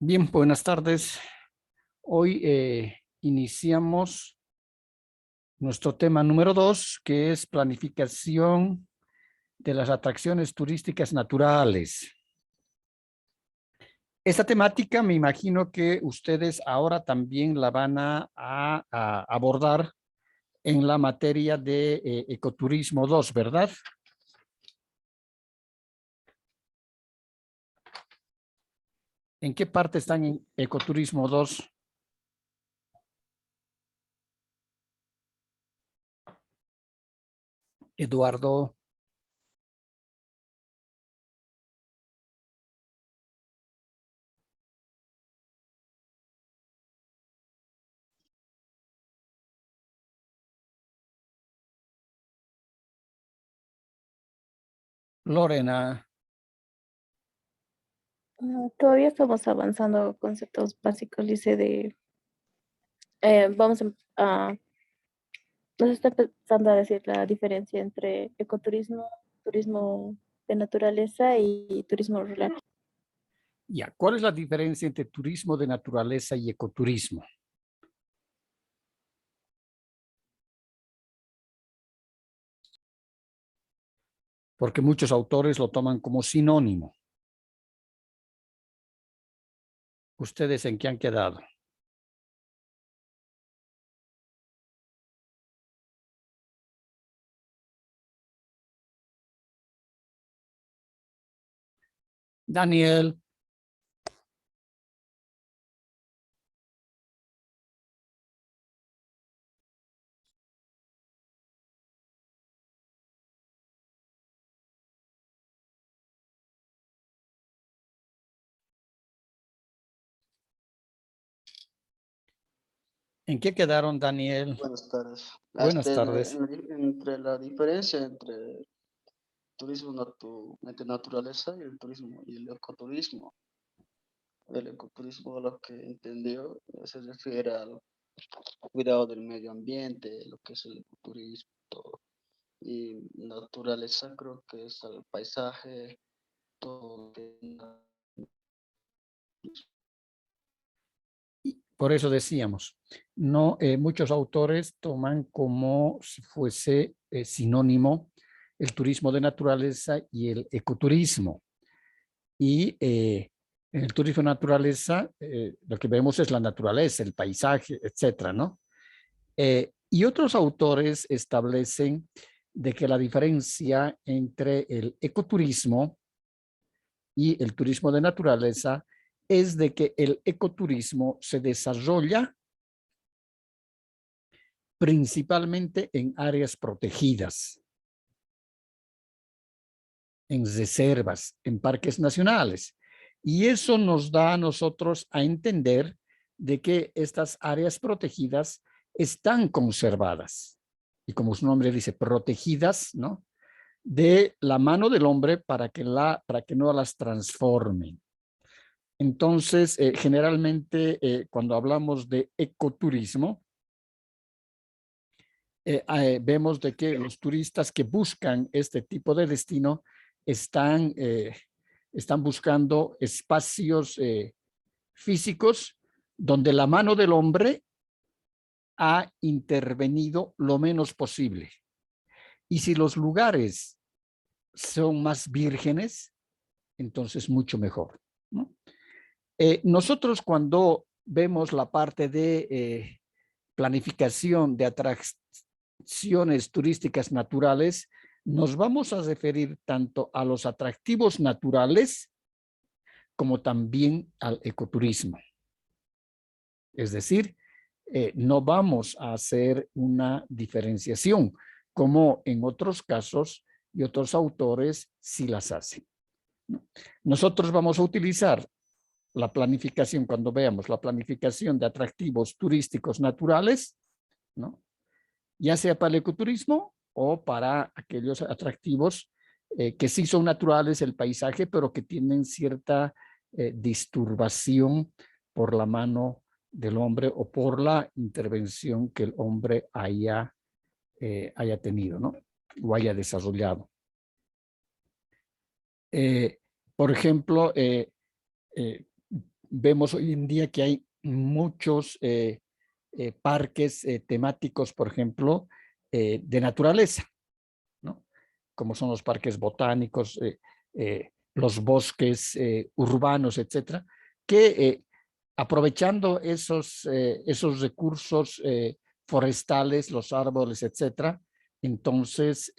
Bien, buenas tardes. Hoy iniciamos nuestro tema número 2, que es planificación de las atracciones turísticas naturales. Esta temática me imagino que ustedes ahora también la van a abordar en la materia de ecoturismo 2, ¿verdad? ¿En qué parte están en ecoturismo 2? Eduardo, Lorena. Todavía estamos avanzando conceptos básicos, dice vamos nos está empezando a decir la diferencia entre ecoturismo, turismo de naturaleza y turismo rural. Ya, ¿cuál es la diferencia entre turismo de naturaleza y ecoturismo? Porque muchos autores lo toman como sinónimo. ¿Ustedes en qué han quedado? Daniel, ¿en qué quedaron, Daniel? Buenas tardes. Buenas tardes. Entre la diferencia entre turismo de naturaleza y el turismo y el ecoturismo. El ecoturismo, lo que entendió, se refiere al cuidado del medio ambiente, lo que es el ecoturismo, todo. Y naturaleza creo que es el paisaje, todo lo que Por eso decíamos, no, muchos autores toman como si fuese sinónimo el turismo de naturaleza y el ecoturismo. Y en el turismo de naturaleza, lo que vemos es la naturaleza, el paisaje, etcétera, ¿no? Y otros autores establecen de que la diferencia entre el ecoturismo y el turismo de naturaleza es de que el ecoturismo se desarrolla principalmente en áreas protegidas, en reservas, en parques nacionales. Y eso nos da a nosotros a entender de que estas áreas protegidas están conservadas. Y como su nombre dice, protegidas, ¿no? De la mano del hombre para que no las transformen. Entonces, generalmente, cuando hablamos de ecoturismo, vemos de que los turistas que buscan este tipo de destino están, están buscando espacios físicos donde la mano del hombre ha intervenido lo menos posible. Y si los lugares son más vírgenes, entonces mucho mejor, ¿no? Nosotros cuando vemos la parte de planificación de atracciones turísticas naturales, nos vamos a referir tanto a los atractivos naturales como también al ecoturismo. Es decir, no vamos a hacer una diferenciación como en otros casos y otros autores sí las hacen, ¿no? Nosotros vamos a utilizar la planificación, cuando veamos la planificación de atractivos turísticos naturales, ¿no? Ya sea para el ecoturismo o para aquellos atractivos que sí son naturales, el paisaje, pero que tienen cierta disturbación por la mano del hombre o por la intervención que el hombre haya tenido, ¿no? O haya desarrollado. Eh, por ejemplo, eh, vemos hoy en día que hay muchos parques temáticos, por ejemplo, de naturaleza, ¿no? Como son los parques botánicos, los bosques urbanos, etcétera, que aprovechando esos recursos forestales, los árboles, etcétera, entonces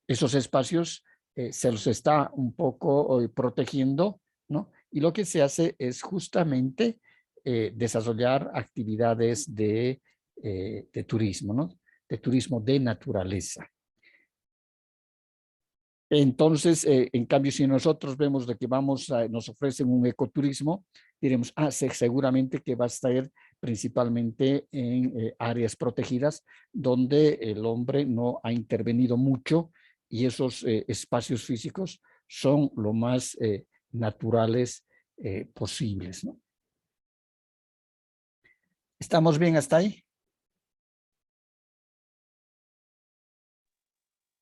esos espacios se los está un poco protegiendo, ¿no? Y lo que se hace es justamente desarrollar actividades de turismo, ¿no? De turismo de naturaleza. Entonces, en cambio, si nosotros vemos de que nos ofrecen un ecoturismo, diremos, seguramente que va a estar principalmente en áreas protegidas donde el hombre no ha intervenido mucho y esos espacios físicos son lo más naturales posibles, ¿no? ¿Estamos bien hasta ahí?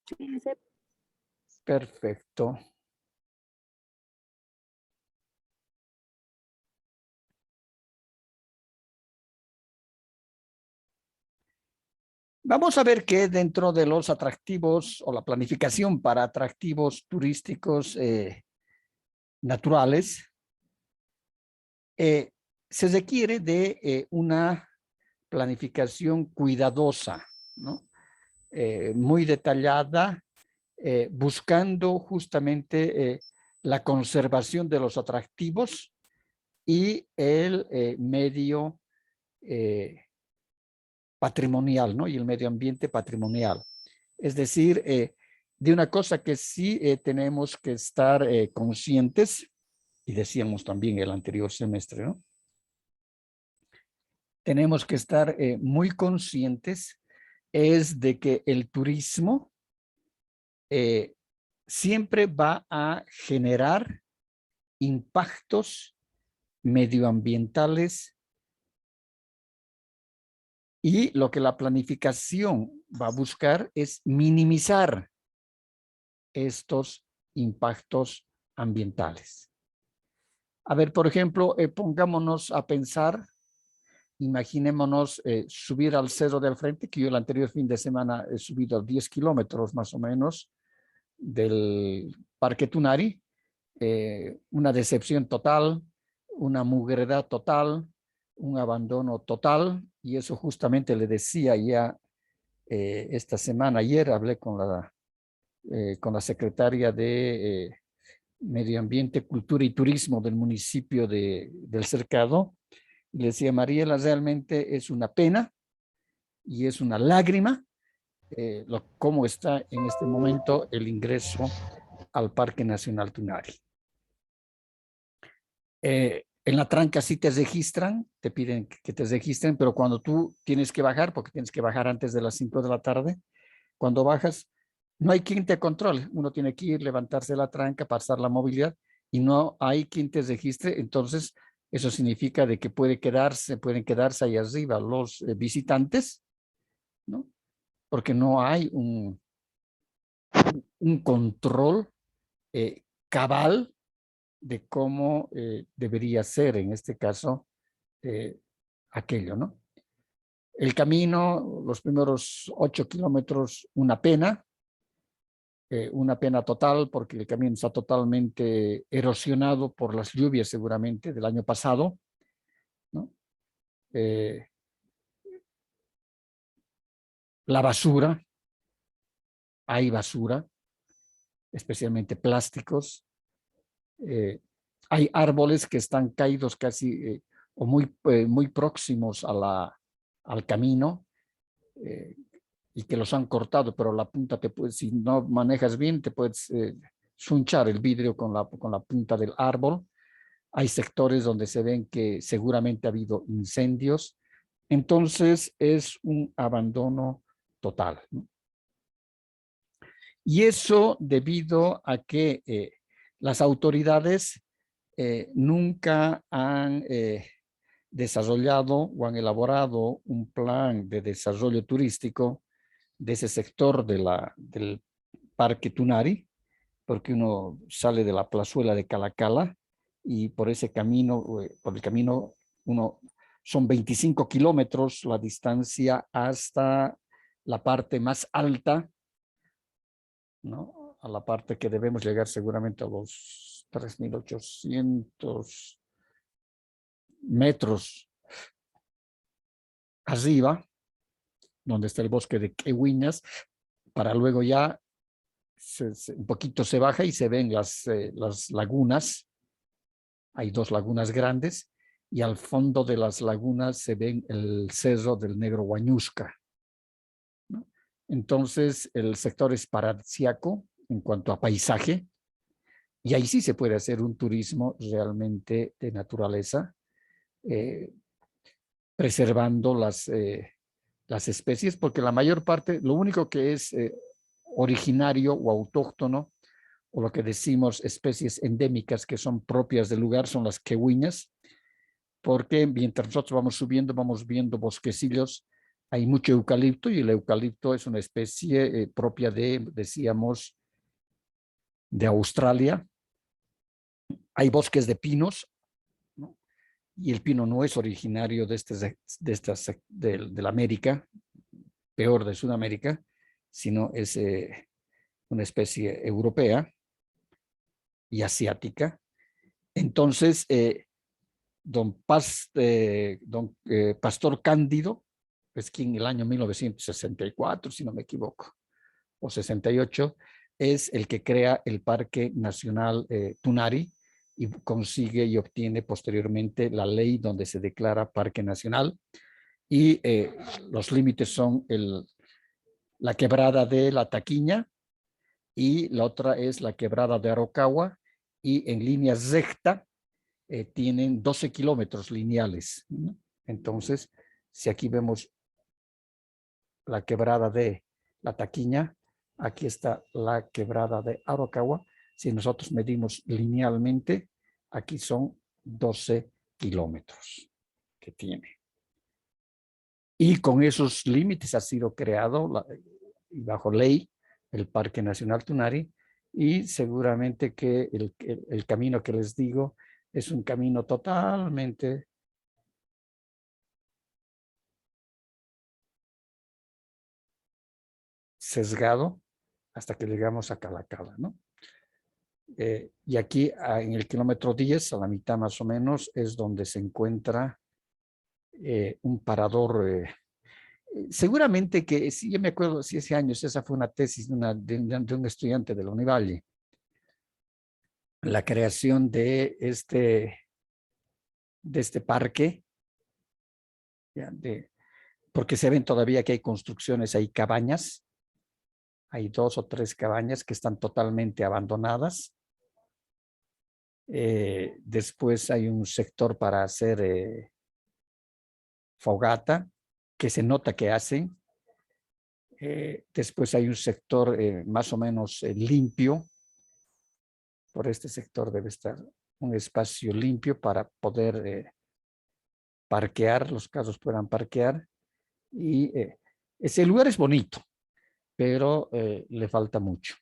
Sí, Perfecto. Vamos a ver que dentro de los atractivos o la planificación para atractivos turísticos naturales, se requiere de una planificación cuidadosa, ¿no? Muy detallada, buscando justamente la conservación de los atractivos y el medio patrimonial, ¿no? Y el medio ambiente patrimonial. Es decir, de una cosa que sí tenemos que estar conscientes, y decíamos también el anterior semestre, ¿no? Tenemos que estar muy conscientes es de que el turismo siempre va a generar impactos medioambientales y lo que la planificación va a buscar es minimizar estos impactos ambientales. A ver, por ejemplo, pongámonos a pensar, imaginémonos subir al cerro del frente, que yo el anterior fin de semana he subido 10 kilómetros más o menos del Parque Tunari, una decepción total, una mugredad total, un abandono total, y eso justamente le decía ya esta semana, ayer hablé con la secretaria de Medio Ambiente, Cultura y Turismo del municipio del Cercado, y le decía, Mariela, realmente es una pena y es una lágrima cómo está en este momento el ingreso al Parque Nacional Tunari. En la tranca sí te registran, te piden que te registren, pero cuando tú tienes que bajar, porque tienes que bajar antes de las 5 de la tarde, cuando bajas, no hay quien te controle. Uno tiene que ir, levantarse la tranca, pasar la movilidad y no hay quien te registre. Entonces, eso significa de que pueden quedarse ahí arriba los visitantes, ¿no? Porque no hay un control cabal de cómo debería ser en este caso aquello, ¿no? El camino, los primeros 8 kilómetros, una pena total porque el camino está totalmente erosionado por las lluvias seguramente del año pasado, ¿no? La basura, hay basura, especialmente plásticos. Hay árboles que están caídos casi o muy próximos al camino y que los han cortado, pero la punta, si no manejas bien, te puedes sunchar el vidrio con la punta del árbol. Hay sectores donde se ven que seguramente ha habido incendios. Entonces es un abandono total, ¿no? Y eso debido a que las autoridades nunca han desarrollado o han elaborado un plan de desarrollo turístico de ese sector del Parque Tunari, porque uno sale de la plazuela de Calacala y por ese camino, por el camino, son 25 kilómetros la distancia hasta la parte más alta, ¿no? A la parte que debemos llegar seguramente a los 3.800 metros arriba, donde está el bosque de Quehuiñas, para luego ya un poquito se baja y se ven las lagunas. Hay dos lagunas grandes y al fondo de las lagunas se ven el cerro del Negro Huañusca, ¿no? Entonces el sector es paradisíaco en cuanto a paisaje y ahí sí se puede hacer un turismo realmente de naturaleza, preservando las especies, porque la mayor parte, lo único que es originario o autóctono, o lo que decimos especies endémicas que son propias del lugar, son las quehuiñas, porque mientras nosotros vamos subiendo, vamos viendo bosquecillos, hay mucho eucalipto y el eucalipto es una especie propia de, decíamos, de Australia. Hay bosques de pinos, ¿no? Y el pino no es originario de la América, peor de Sudamérica, sino es una especie europea y asiática. Entonces, don Pastor Cándido, es quien en el año 1964, si no me equivoco, o 68, es el que crea el Parque Nacional Tunari y consigue y obtiene posteriormente la ley donde se declara Parque Nacional y los límites son la quebrada de La Taquiña y la otra es la quebrada de Arocagua y en línea recta tienen 12 kilómetros lineales, ¿no? Entonces, si aquí vemos la quebrada de La Taquiña, aquí está la quebrada de Arocagua. Si nosotros medimos linealmente, aquí son 12 kilómetros que tiene. Y con esos límites ha sido creado bajo ley el Parque Nacional Tunari y seguramente que el camino que les digo es un camino totalmente sesgado hasta que llegamos a Calacala, ¿no? Y aquí en el kilómetro 10, a la mitad más o menos, es donde se encuentra un parador. Seguramente que, sí, yo me acuerdo, si ese año, esa fue una tesis de un estudiante de la Univalle, la creación de este parque, ¿ya? Porque se ven todavía que hay construcciones, hay cabañas, hay 2 o 3 cabañas que están totalmente abandonadas. Después hay un sector para hacer fogata, que se nota que hacen. Después hay un sector más o menos limpio. Por este sector debe estar un espacio limpio para poder parquear, los carros puedan parquear. Y ese lugar es bonito, pero le falta mucho.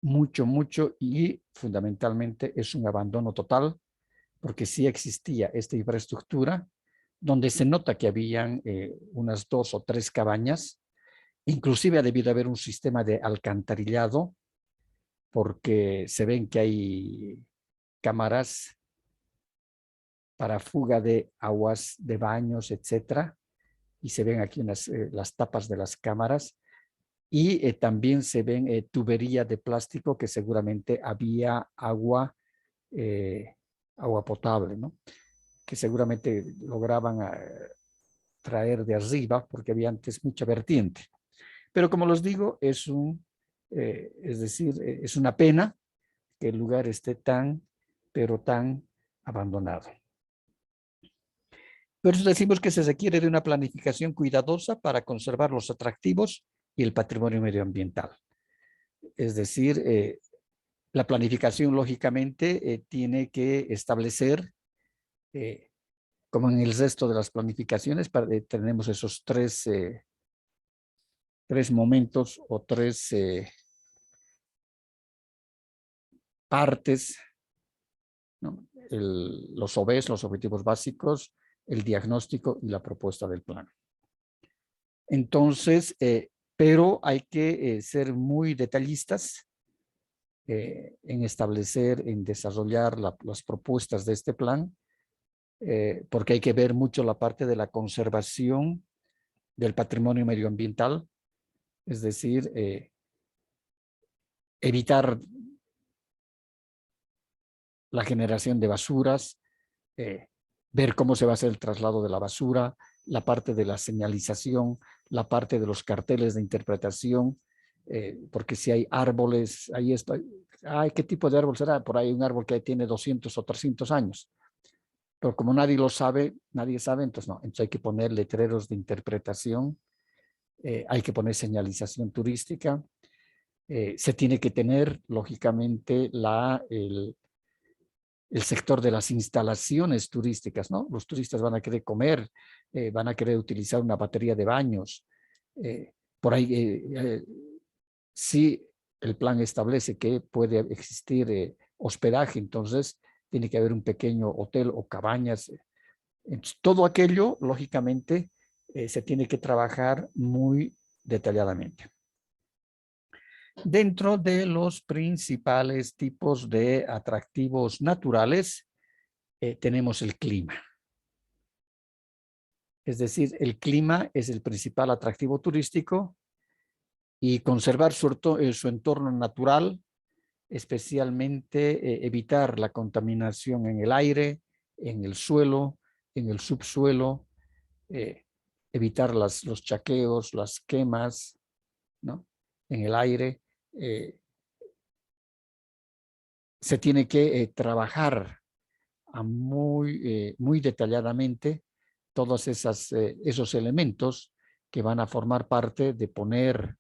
Mucho, y fundamentalmente es un abandono total, porque sí existía esta infraestructura, donde se nota que habían unas 2 o 3 cabañas, inclusive ha debido haber un sistema de alcantarillado, porque se ven que hay cámaras para fuga de aguas de baños, etcétera, y se ven aquí las tapas de las cámaras, y también se ven tubería de plástico que seguramente había agua potable, ¿no? Que seguramente lograban traer de arriba porque había antes mucha vertiente. Pero como les digo, es decir, es una pena que el lugar esté pero tan abandonado. Por eso decimos que se requiere de una planificación cuidadosa para conservar los atractivos y el patrimonio medioambiental. Es decir, la planificación lógicamente tiene que establecer, como en el resto de las planificaciones, tenemos esos tres momentos o tres partes, ¿no? Los OBs, los objetivos básicos, el diagnóstico y la propuesta del plan. Entonces, pero hay que ser muy detallistas en establecer, en desarrollar las propuestas de este plan, porque hay que ver mucho la parte de la conservación del patrimonio medioambiental, es decir, evitar la generación de basuras, ver cómo se va a hacer el traslado de la basura, la parte de la señalización, la parte de los carteles de interpretación, porque si hay árboles, ahí está, ay, ¿qué tipo de árbol será? Por ahí un árbol que tiene 200 o 300 años. Pero como nadie lo sabe, nadie sabe, entonces no. Entonces hay que poner letreros de interpretación, hay que poner señalización turística, se tiene que tener, lógicamente, el sector de las instalaciones turísticas, ¿no? Los turistas van a querer comer, van a querer utilizar una batería de baños. Por ahí, sí, el plan establece que puede existir hospedaje, entonces tiene que haber un pequeño hotel o cabañas. Entonces, todo aquello, lógicamente, se tiene que trabajar muy detalladamente. Dentro de los principales tipos de atractivos naturales, tenemos el clima. Es decir, el clima es el principal atractivo turístico y conservar su entorno natural, especialmente evitar la contaminación en el aire, en el suelo, en el subsuelo, evitar los chaqueos, las quemas, ¿no? En el aire. Se tiene que trabajar muy detalladamente todos esos elementos que van a formar parte de poner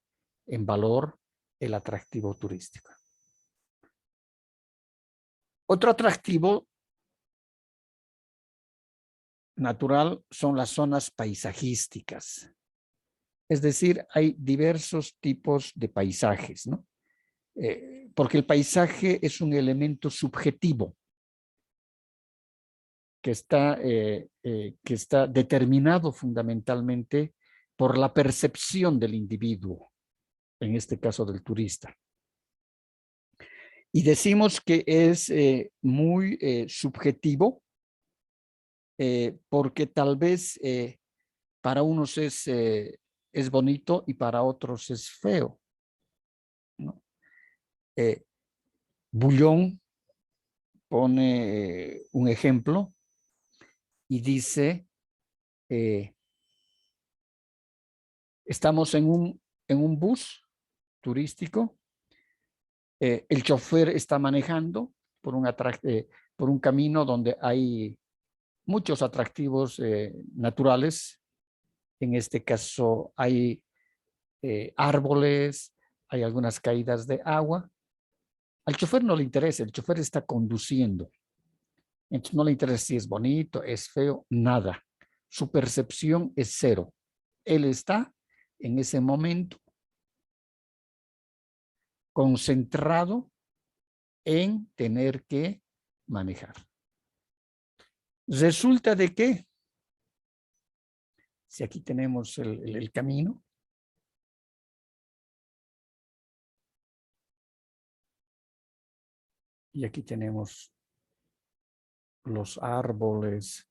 en valor el atractivo turístico. Otro atractivo natural son las zonas paisajísticas. Es decir, hay diversos tipos de paisajes, ¿no? Porque el paisaje es un elemento subjetivo que está determinado fundamentalmente por la percepción del individuo, en este caso del turista. Y decimos que es muy subjetivo porque tal vez para unos es bonito y para otros es feo, ¿no? Bouillon pone un ejemplo y dice, estamos en un bus turístico, el chofer está manejando por un camino donde hay muchos atractivos naturales. En este caso hay árboles, hay algunas caídas de agua. Al chofer no le interesa, el chofer está conduciendo. Entonces no le interesa si es bonito, es feo, nada. Su percepción es cero. Él está en ese momento concentrado en tener que manejar. Resulta de que, si aquí tenemos el camino, y aquí tenemos los árboles,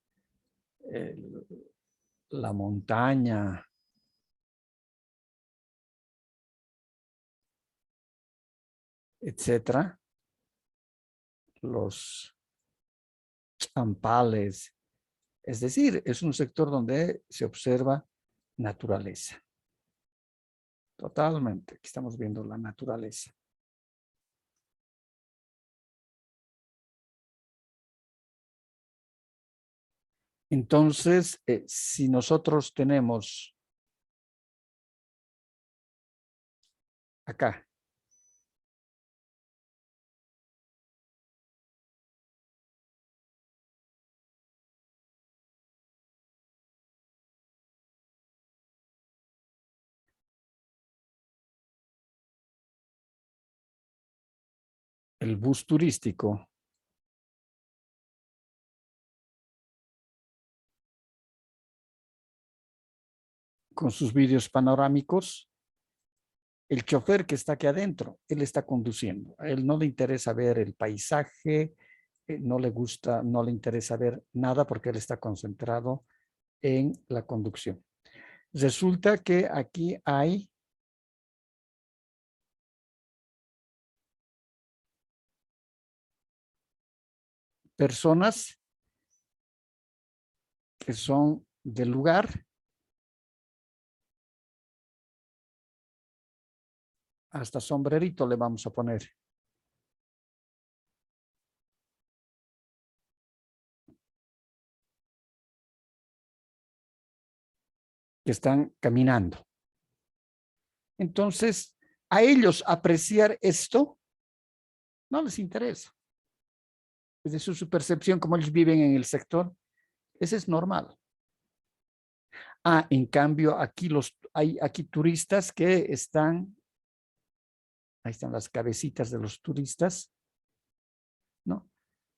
la montaña, etcétera, los champales. Es decir, es un sector donde se observa naturaleza. Totalmente. Aquí estamos viendo la naturaleza. Entonces, si nosotros tenemos acá el bus turístico, con sus vídeos panorámicos. El chofer que está aquí adentro, él está conduciendo. A él no le interesa ver el paisaje, no le gusta, no le interesa ver nada porque él está concentrado en la conducción. Resulta que aquí hay personas que son del lugar. Hasta sombrerito le vamos a poner. Que están caminando. Entonces, a ellos apreciar esto no les interesa. Es decir, su percepción, como ellos viven en el sector, ese es normal. En cambio, aquí hay aquí turistas que están, ahí están las cabecitas de los turistas, ¿no?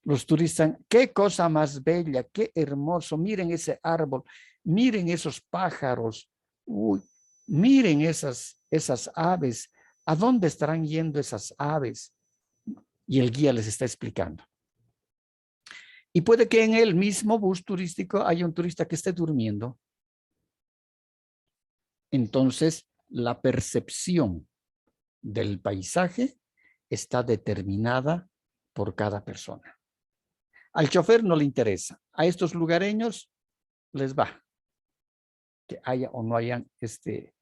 Los turistas, qué cosa más bella, qué hermoso, miren ese árbol, miren esos pájaros, uy, miren esas aves, ¿a dónde estarán yendo esas aves? Y el guía les está explicando. Y puede que en el mismo bus turístico haya un turista que esté durmiendo. Entonces, la percepción del paisaje está determinada por cada persona. Al chofer no le interesa. A estos lugareños les va que haya o no haya este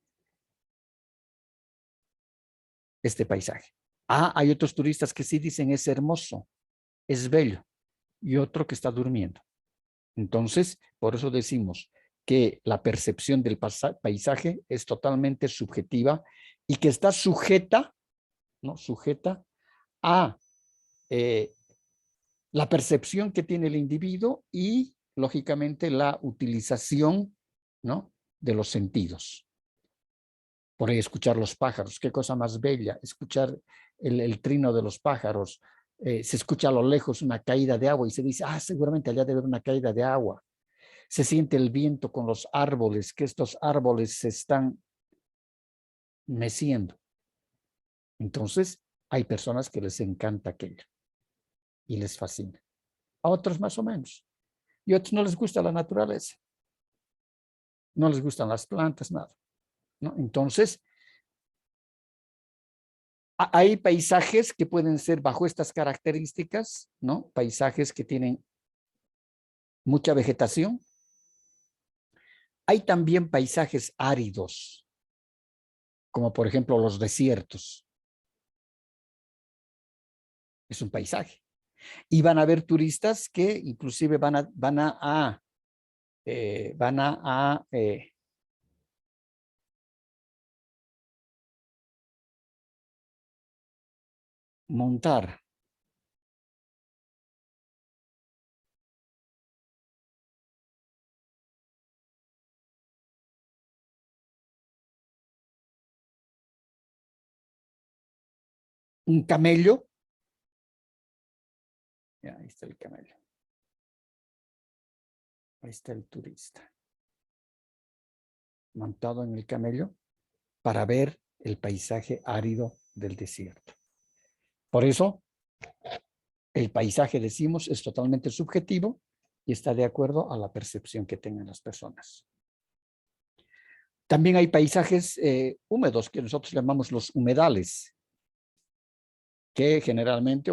paisaje. Hay otros turistas que sí dicen es hermoso, es bello, y otro que está durmiendo. Entonces, por eso decimos que la percepción del paisaje es totalmente subjetiva y que está sujeta, ¿no? Sujeta a la percepción que tiene el individuo y, lógicamente, la utilización, ¿no? De los sentidos. Por ahí escuchar los pájaros, qué cosa más bella, escuchar el trino de los pájaros, se escucha a lo lejos una caída de agua y se dice, seguramente allá debe haber una caída de agua. Se siente el viento con los árboles, que estos árboles se están meciendo. Entonces, hay personas que les encanta aquello y les fascina. A otros más o menos. Y a otros no les gusta la naturaleza. No les gustan las plantas, nada, ¿no? Entonces, hay paisajes que pueden ser bajo estas características, ¿no? Paisajes que tienen mucha vegetación. Hay también paisajes áridos, como por ejemplo los desiertos. Es un paisaje. Y van a haber turistas que inclusive van a montar un camello. Ya, ahí está el camello. Ahí está el turista montado en el camello para ver el paisaje árido del desierto. Por eso, el paisaje, decimos, es totalmente subjetivo y está de acuerdo a la percepción que tengan las personas. También hay paisajes húmedos que nosotros llamamos los humedales, que generalmente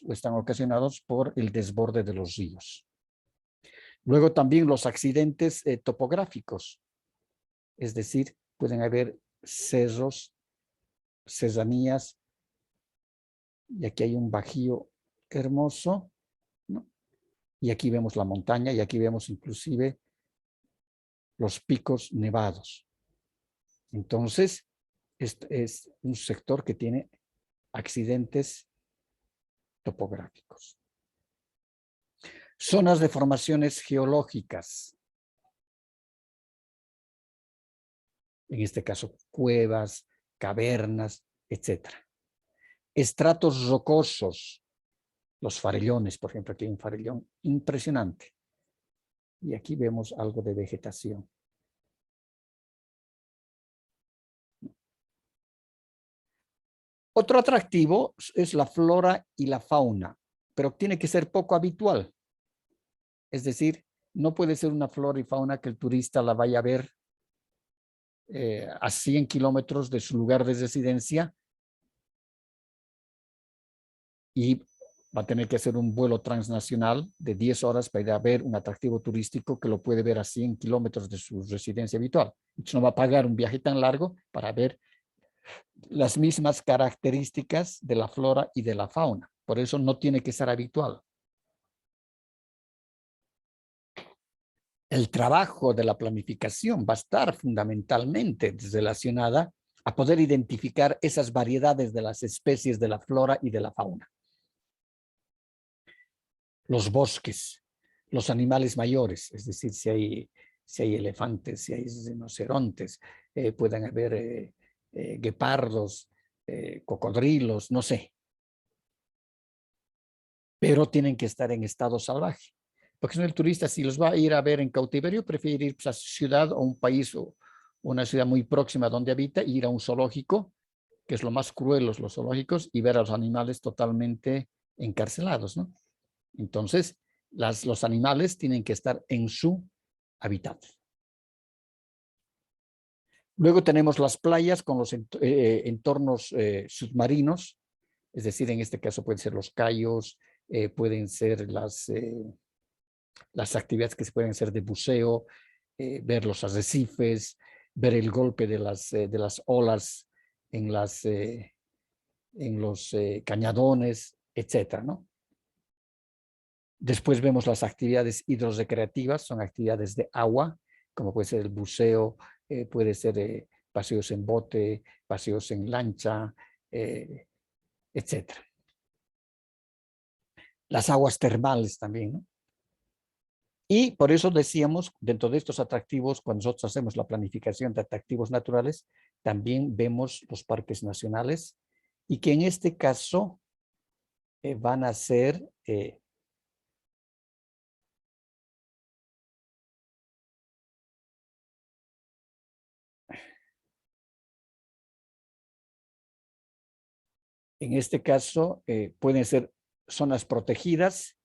están ocasionados por el desborde de los ríos. Luego también los accidentes topográficos, es decir, pueden haber cerros, serranías, y aquí hay un bajío hermoso, ¿no? Y aquí vemos la montaña y aquí vemos inclusive los picos nevados. Entonces, este es un sector que tiene accidentes topográficos. Zonas de formaciones geológicas. En este caso, cuevas, cavernas, etc. Estratos rocosos. Los farellones, por ejemplo, aquí hay un farellón impresionante. Y aquí vemos algo de vegetación. Otro atractivo es la flora y la fauna, pero tiene que ser poco habitual. Es decir, no puede ser una flora y fauna que el turista la vaya a ver a 100 kilómetros de su lugar de residencia y va a tener que hacer un vuelo transnacional de 10 horas para ir a ver un atractivo turístico que lo puede ver a 100 kilómetros de su residencia habitual. Entonces no va a pagar un viaje tan largo para ver las mismas características de la flora y de la fauna. Por eso no tiene que ser habitual. El trabajo de la planificación va a estar fundamentalmente relacionada a poder identificar esas variedades de las especies de la flora y de la fauna. Los bosques, los animales mayores, es decir, si hay elefantes, si hay rinocerontes, pueden haber guepardos, cocodrilos, no sé. Pero tienen que estar en estado salvaje. Porque si no, el turista, si los va a ir a ver en cautiverio, prefiere ir pues, a su ciudad o un país o una ciudad muy próxima donde habita, ir a un zoológico, que es lo más cruel, los zoológicos, y ver a los animales totalmente encarcelados, ¿no? Entonces, los animales tienen que estar en su hábitat. Luego tenemos las playas con los entornos submarinos, es decir, en este caso pueden ser los cayos, pueden ser las actividades que se pueden hacer de buceo, ver los arrecifes, ver el golpe de las olas en los cañadones, etcétera, ¿no? Después vemos las actividades hidrorrecreativas, son actividades de agua, como puede ser el buceo, puede ser paseos en bote, paseos en lancha, etcétera. Las aguas termales también, ¿no? Y por eso decíamos, dentro de estos atractivos, cuando nosotros hacemos la planificación de atractivos naturales, también vemos los parques nacionales y que en este caso van a ser en este caso pueden ser zonas protegidas,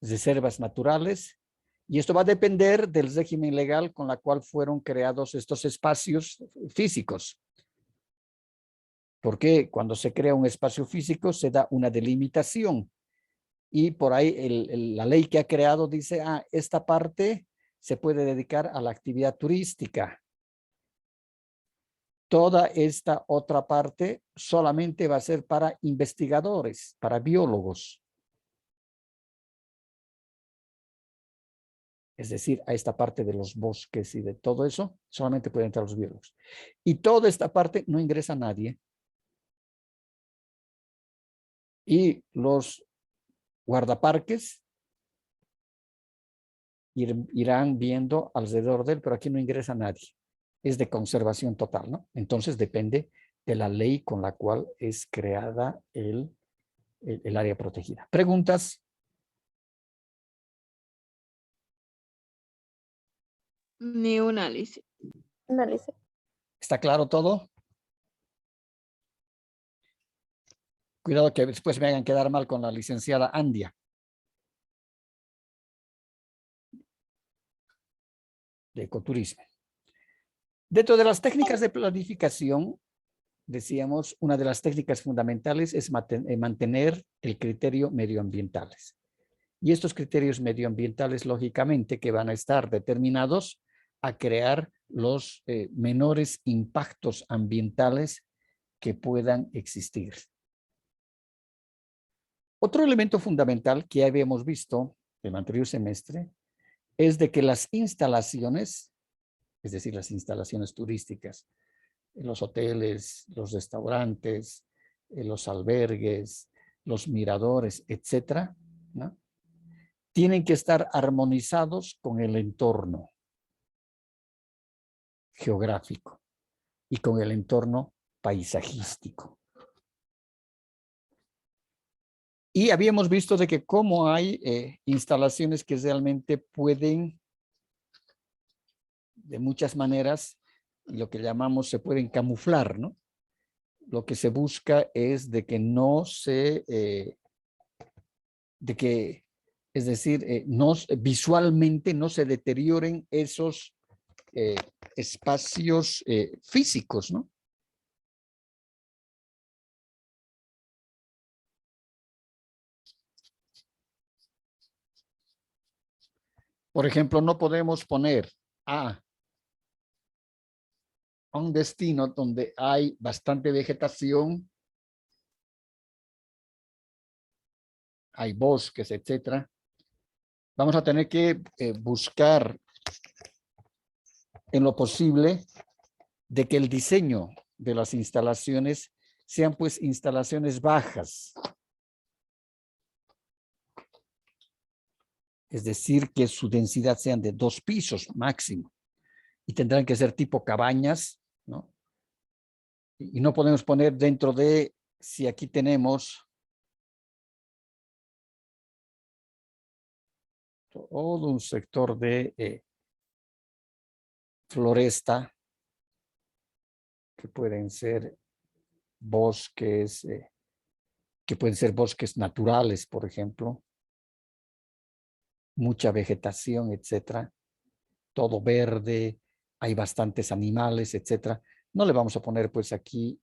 reservas naturales, y esto va a depender del régimen legal con la cual fueron creados estos espacios físicos. Porque cuando se crea un espacio físico se da una delimitación y por ahí la ley que ha creado dice, esta parte se puede dedicar a la actividad turística. Toda esta otra parte solamente va a ser para investigadores, para biólogos. Es decir, a esta parte de los bosques y de todo eso, solamente pueden entrar los biólogos. Y toda esta parte no ingresa nadie. Y los guardaparques irán viendo alrededor de él, pero aquí no ingresa nadie. Es de conservación total, ¿no? Entonces depende de la ley con la cual es creada el área protegida. ¿Preguntas? Ni una, Alicia. Analice. ¿Está claro todo? Cuidado que después me hagan quedar mal con la licenciada Andia. De ecoturismo. Dentro de las técnicas de planificación, decíamos, una de las técnicas fundamentales es mantener el criterio medioambientales. Y estos criterios medioambientales, lógicamente, que van a estar determinados a crear los menores impactos ambientales que puedan existir. Otro elemento fundamental que habíamos visto en el anterior semestre es de que las instalaciones, es decir, las instalaciones turísticas, los hoteles, los restaurantes, los albergues, los miradores, etcétera, ¿no? Tienen que estar armonizados con el entorno geográfico y con el entorno paisajístico. Y habíamos visto de que como hay instalaciones que realmente pueden, de muchas maneras, lo que llamamos, se pueden camuflar, ¿no? lo que se busca es de que no se, es decir, visualmente no se deterioren esos espacios físicos, ¿no? Por ejemplo, no podemos poner a un destino donde hay bastante vegetación, hay bosques, etcétera. Vamos a tener que buscar en lo posible de que el diseño de las instalaciones sean pues instalaciones bajas. Es decir, que su densidad sean de 2 pisos máximo. Y tendrán que ser tipo cabañas, ¿no? Y no podemos poner dentro de, si aquí tenemos todo un sector de floresta, que pueden ser bosques, que pueden ser bosques naturales, por ejemplo, mucha vegetación, etcétera, todo verde, hay bastantes animales, etcétera. No le vamos a poner pues aquí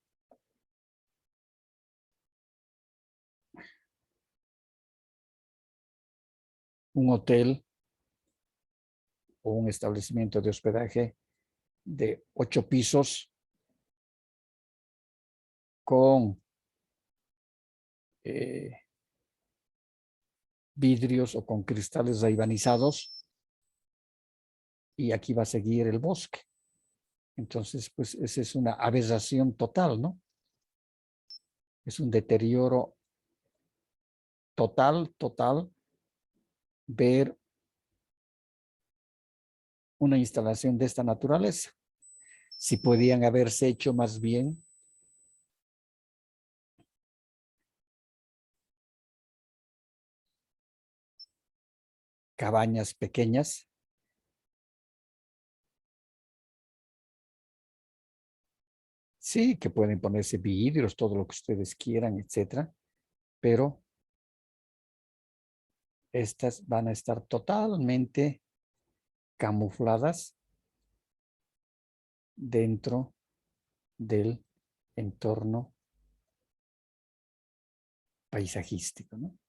un hotel o un establecimiento de hospedaje de 8 pisos con vidrios o con cristales galvanizados, y aquí va a seguir el bosque. Entonces, pues esa es una aberración total, ¿no? Es un deterioro total, ver una instalación de esta naturaleza. Si podían haberse hecho más bien cabañas pequeñas, sí, que pueden ponerse vidrios, todo lo que ustedes quieran, etcétera, pero estas van a estar totalmente camufladas dentro del entorno paisajístico, ¿no?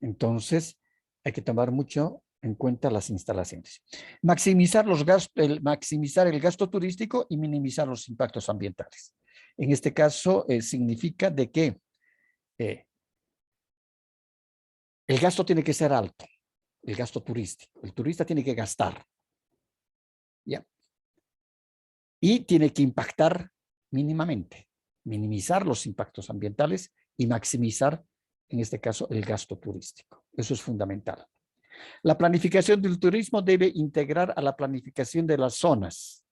Entonces, hay que tomar mucho en cuenta las instalaciones. Maximizar los gastos, maximizar el gasto turístico y minimizar los impactos ambientales. En este caso, significa de que el gasto tiene que ser alto, el gasto turístico. El turista tiene que gastar, ¿ya? Y tiene que impactar mínimamente, minimizar los impactos ambientales y maximizar, en este caso, el gasto turístico. Eso es fundamental. La planificación del turismo debe integrar a la planificación de las zonas.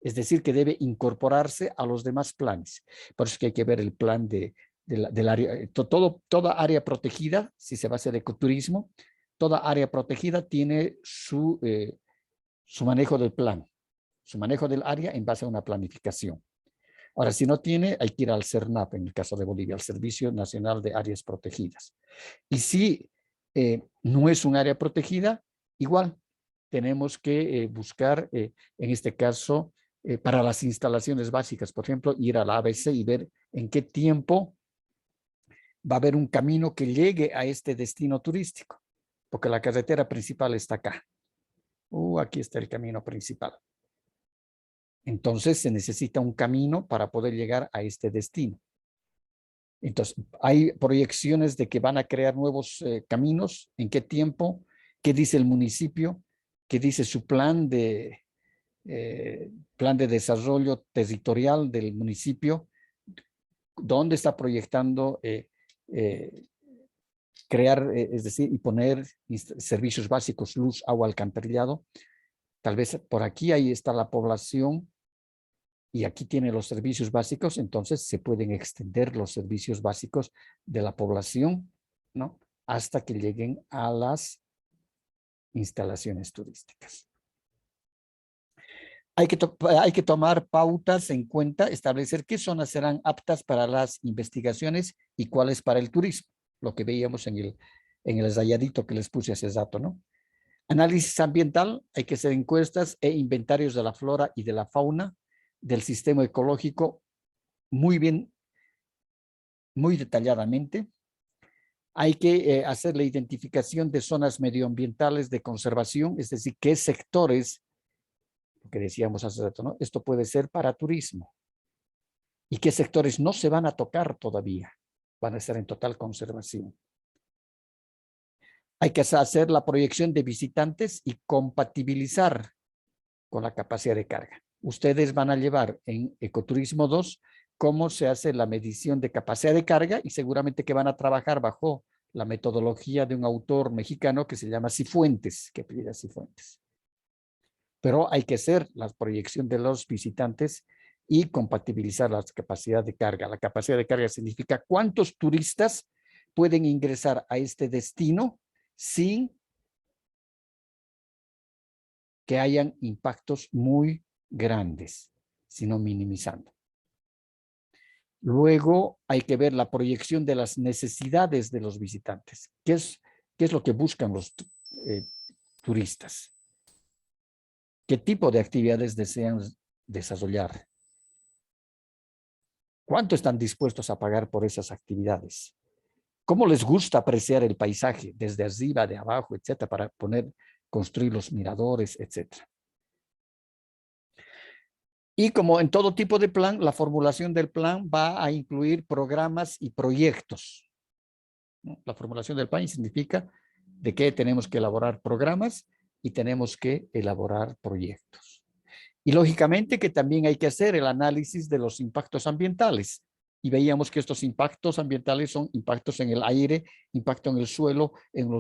Es decir, que debe incorporarse a los demás planes. Por eso es que hay que ver el plan del área, toda área protegida, si se va a hacer ecoturismo, toda área protegida tiene su manejo del plan, su manejo del área en base a una planificación. Ahora, si no tiene, hay que ir al CERNAP, en el caso de Bolivia, al Servicio Nacional de Áreas Protegidas. Y si no es un área protegida, igual tenemos que buscar, en este caso, para las instalaciones básicas, por ejemplo, ir a la ABC y ver en qué tiempo va a haber un camino que llegue a este destino turístico, porque la carretera principal está acá. Aquí está el camino principal. Entonces se necesita un camino para poder llegar a este destino. Entonces, hay proyecciones de que van a crear nuevos caminos. ¿En qué tiempo? ¿Qué dice el municipio? ¿Qué dice su plan de desarrollo territorial del municipio? ¿Dónde está proyectando crear, es decir, y poner servicios básicos, luz, agua, alcantarillado? Tal vez por aquí, ahí está la población y aquí tiene los servicios básicos, entonces se pueden extender los servicios básicos de la población, ¿no? Hasta que lleguen a las instalaciones turísticas. Hay que tomar pautas en cuenta, establecer qué zonas serán aptas para las investigaciones y cuáles para el turismo, lo que veíamos en el ensayadito que les puse hace rato, ¿no? Análisis ambiental, hay que hacer encuestas e inventarios de la flora y de la fauna del sistema ecológico muy bien, muy detalladamente. Hay que hacer la identificación de zonas medioambientales de conservación, es decir, qué sectores, lo que decíamos hace rato, ¿no? Esto puede ser para turismo. ¿Y qué sectores no se van a tocar todavía? Van a estar en total conservación. Hay que hacer la proyección de visitantes y compatibilizar con la capacidad de carga. Ustedes van a llevar en Ecoturismo 2 cómo se hace la medición de capacidad de carga y seguramente que van a trabajar bajo la metodología de un autor mexicano que se llama Cifuentes, que pide Cifuentes. Pero hay que hacer la proyección de los visitantes y compatibilizar la capacidad de carga. La capacidad de carga significa cuántos turistas pueden ingresar a este destino sin que hayan impactos muy grandes, sino minimizando. Luego hay que ver la proyección de las necesidades de los visitantes. ¿Qué es lo que buscan los turistas? ¿Qué tipo de actividades desean desarrollar? ¿Cuánto están dispuestos a pagar por esas actividades? ¿Cómo les gusta apreciar el paisaje desde arriba, de abajo, etcétera, para construir los miradores, etcétera? Y como en todo tipo de plan, la formulación del plan va a incluir programas y proyectos, ¿no? La formulación del plan significa de que tenemos que elaborar programas y tenemos que elaborar proyectos. Y lógicamente que también hay que hacer el análisis de los impactos ambientales. Y veíamos que estos impactos ambientales son impactos en el aire, impacto en el suelo, en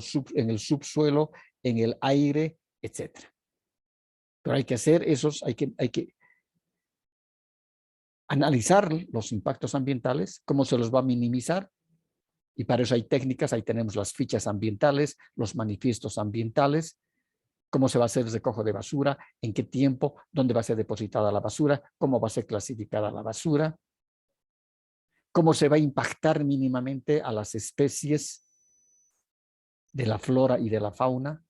el subsuelo, en el aire, etcétera. Pero hay que hacer esos, hay que analizar los impactos ambientales, cómo se los va a minimizar, y para eso hay técnicas, ahí tenemos las fichas ambientales, los manifiestos ambientales, cómo se va a hacer el recojo de basura, en qué tiempo, dónde va a ser depositada la basura, cómo va a ser clasificada la basura, cómo se va a impactar mínimamente a las especies de la flora y de la fauna.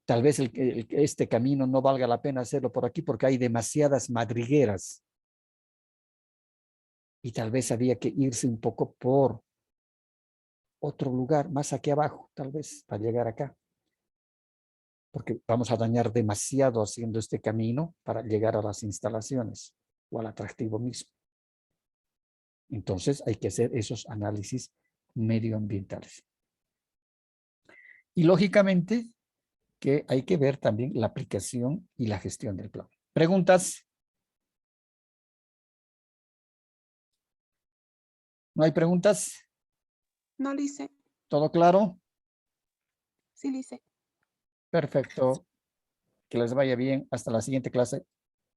Tal vez este camino no valga la pena hacerlo por aquí porque hay demasiadas madrigueras. Y tal vez había que irse un poco por otro lugar, más aquí abajo, tal vez, para llegar acá. Porque vamos a dañar demasiado haciendo este camino para llegar a las instalaciones o al atractivo mismo. Entonces hay que hacer esos análisis medioambientales. Y lógicamente que hay que ver también la aplicación y la gestión del plan. ¿Preguntas? ¿No hay preguntas? No, Lice. ¿Todo claro? Sí, Lice. Perfecto. Que les vaya bien. Hasta la siguiente clase.